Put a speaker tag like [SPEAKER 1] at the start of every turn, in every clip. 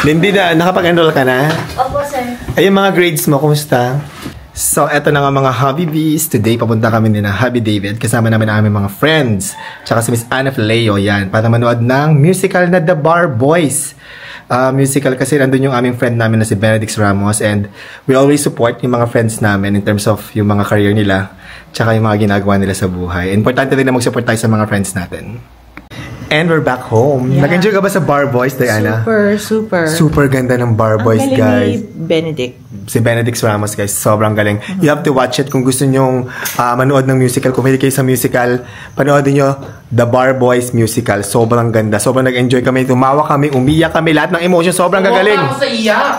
[SPEAKER 1] Lindy, nakapag-enroll ka na?
[SPEAKER 2] Opo, sir.
[SPEAKER 1] Ayun, mga grades mo, kumusta? So, eto na nga mga Hobby Bees. Today, papunta kami din na Hobby David. Kasama namin ang aming mga friends. Tsaka si Miss Anna Leo, yan. Para manood ng musical na The Bar Boys. Musical kasi nandun yung aming friend namin na si Benedict Ramos. And we always support yung mga friends namin in terms of yung mga career nila. Tsaka yung mga ginagawa nila sa buhay. Importante rin na mag-support tayo sa mga friends natin. And we're back home. Yeah. Nag-enjoy ka ba sa Bar Boys, Diana?
[SPEAKER 2] Super.
[SPEAKER 1] Super ganda ng Bar Boys, guys.
[SPEAKER 2] Ni Benedict.
[SPEAKER 1] Si Benedict Ramos, guys. Sobrang galing. You have to watch it kung gusto nyong manood ng musical. Kung hindi kayo sa musical, panoodin nyo The Bar Boys Musical. Sobrang ganda. Sobrang nag-enjoy kami. Tumawa kami, umiyak kami. Lahat ng emotion. Sobrang gagaling.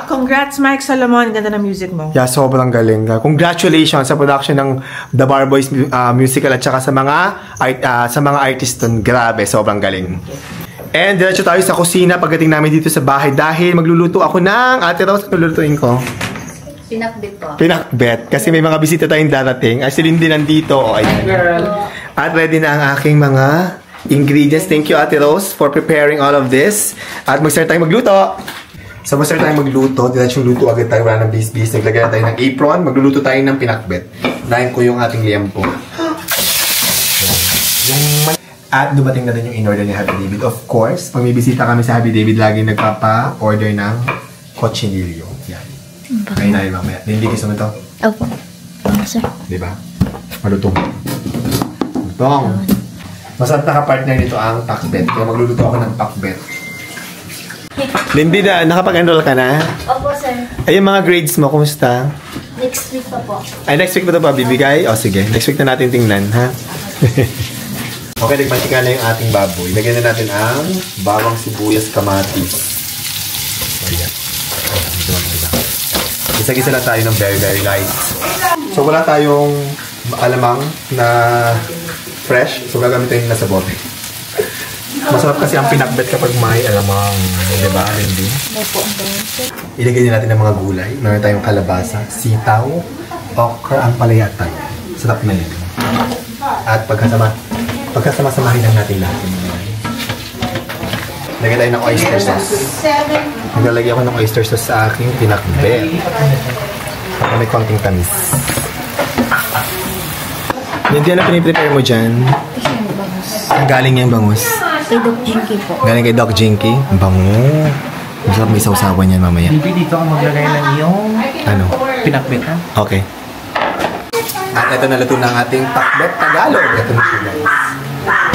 [SPEAKER 2] Congrats, Mike Salomon. Ganda ng music mo.
[SPEAKER 1] Yeah, sobrang galing. Congratulations sa production ng The Bar Boys Musical at saka sa mga artist dun. Grabe, sobrang galing. And diretso tayo sa kusina pagdating namin dito sa bahay dahil magluluto ako ng Ate Rose. Lulutuin ko?
[SPEAKER 2] Pinakbet po.
[SPEAKER 1] Pinakbet. Kasi may mga bisita tayong darating. Ay, si Lindy nandito. O, ayan. At ready na ang aking mga ingredients. Thank you, Ate Rose, for preparing all of this. At mag-start tayo magluto. So, mag-start tayo magluto. Diretso luto agad tayo. Wala ng bis-bis. Naglagay tayo ng apron. Magluluto tayo ng pinakbet. Nahin ko yung ating liempo. At dumating na din yung in-order ni Happy David. Of course, pag may bisita kami sa Happy David, laging nagpapa-order ng cochinillo. Yan. Ngayon na yun mamaya. Hindi gusto mo ito?
[SPEAKER 2] Opo. Sir.
[SPEAKER 1] Diba? Malutong. Malutong. Masarap na ka-partner nito ang pakbet. Kaya magluluto ako ng pakbet. Lindy, nakapag-enroll ka na?
[SPEAKER 2] Opo, sir.
[SPEAKER 1] Ayun, mga grades mo, kumusta?
[SPEAKER 2] Next week pa po.
[SPEAKER 1] Ay, next week mo ito ba bibigay? O sige, next week na natin tingnan, ha? Okay, nagmantika na yung ating baboy. Lagyan na natin ang bawang sibuyas kamatis. Ayan. Gisa-gisa lang tayo ng very, very light. So, wala tayong alamang na fresh. So, gagamitin na sa bote. Masarap kasi ang pinakbet kapag may alamang. Diba, Lindy? Ilagay din natin ang mga gulay. Meron tayong kalabasa, sitaw, okra, ang palayatan. Sarap na yun. At pagkasama-samahin lang natin lahat. Lagyan tayo ng oyster sauce. Naglalagay ako ng oyster sauce sa aking pinakbet. Para may konting tamis. Hindi na piniprepare mo dyan. Galing yung bangus.
[SPEAKER 2] Kay Doc Jinky po.
[SPEAKER 1] Galing kay Doc Jinky. Bango. Masarap may sausawan yan mamaya.
[SPEAKER 3] Bibi, dito ka maglagay ng iyong
[SPEAKER 1] ano?
[SPEAKER 3] pinakbet, ha?
[SPEAKER 1] Okay. At ito na luto ng ating pakbet Tagalog. Ito na siya, guys.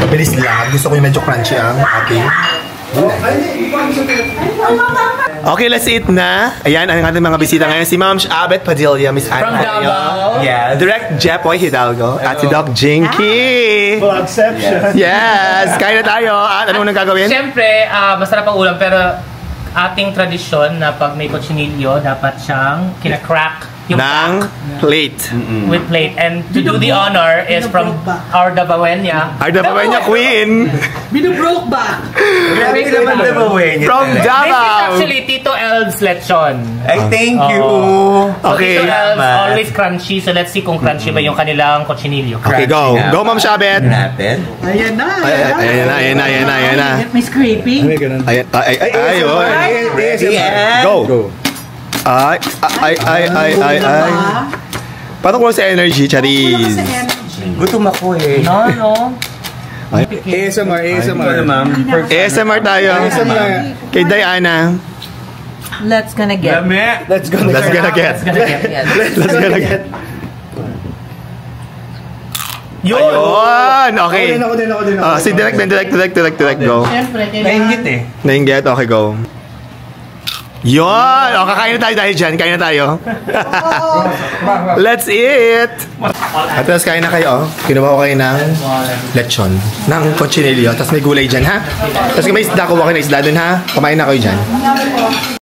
[SPEAKER 1] Mabilis lang. At gusto ko yung medyo crunchy ang ating gulay. Okay, let's eat na. Ayan, ang ating mga bisita ngayon. Si Ma'am Abet Padilla, Miss Anna.
[SPEAKER 3] From Davao.
[SPEAKER 1] Yes. Direct Jepoy Hidalgo. At si Doc Jinky.
[SPEAKER 4] Vlogception.
[SPEAKER 1] Yes. Kain na tayo. At ano nang gagawin?
[SPEAKER 3] Siyempre, masarap ang ulam, pero ating tradisyon na pag may cochinillo, dapat siyang kina-crack yung
[SPEAKER 1] ng plate.
[SPEAKER 3] with plate. And to do the honor is from our Davawenya.
[SPEAKER 1] Our Davawenya Queen.
[SPEAKER 2] Binubroke ba?
[SPEAKER 3] Grabe naman Davawenya.
[SPEAKER 1] From
[SPEAKER 3] This is
[SPEAKER 1] Davao.
[SPEAKER 3] actually Tito El's lechon.
[SPEAKER 4] Ay, thank you.
[SPEAKER 3] So
[SPEAKER 1] Okay.
[SPEAKER 3] Tito El's always crunchy. So let's see kung crunchy ba yung kanilang cochinillo.
[SPEAKER 1] Okay, go. Go, Ma'am Shabet.
[SPEAKER 4] Natin.
[SPEAKER 2] Ayan na.
[SPEAKER 1] Ayan na.
[SPEAKER 2] May scraping.
[SPEAKER 1] Ay.
[SPEAKER 4] Ready and
[SPEAKER 1] Go. Ay. Paano ko sa energy, Charis?
[SPEAKER 4] gutom ako eh.
[SPEAKER 3] No.
[SPEAKER 4] ASMR ma'am.
[SPEAKER 1] ASMR tayo. Kay Diana.
[SPEAKER 2] Let's gonna get.
[SPEAKER 4] Let's go.
[SPEAKER 1] Let's gonna get. Let's gonna get. Yun! Okay.
[SPEAKER 4] Ako din.
[SPEAKER 1] Si direct, go.
[SPEAKER 2] Siyempre,
[SPEAKER 4] Nainggit eh.
[SPEAKER 1] Nainggit, okay, go. Yun! O, kakain na tayo dahil dyan. Kain na tayo. Let's eat! At tapos kain na kayo. Kinuha ko kayo ng lechon. Ng cochinillo. Tapos may gulay dyan, ha? Tapos kung may isda, kuha kayo ng isda dun, ha? Kumain na kayo dyan.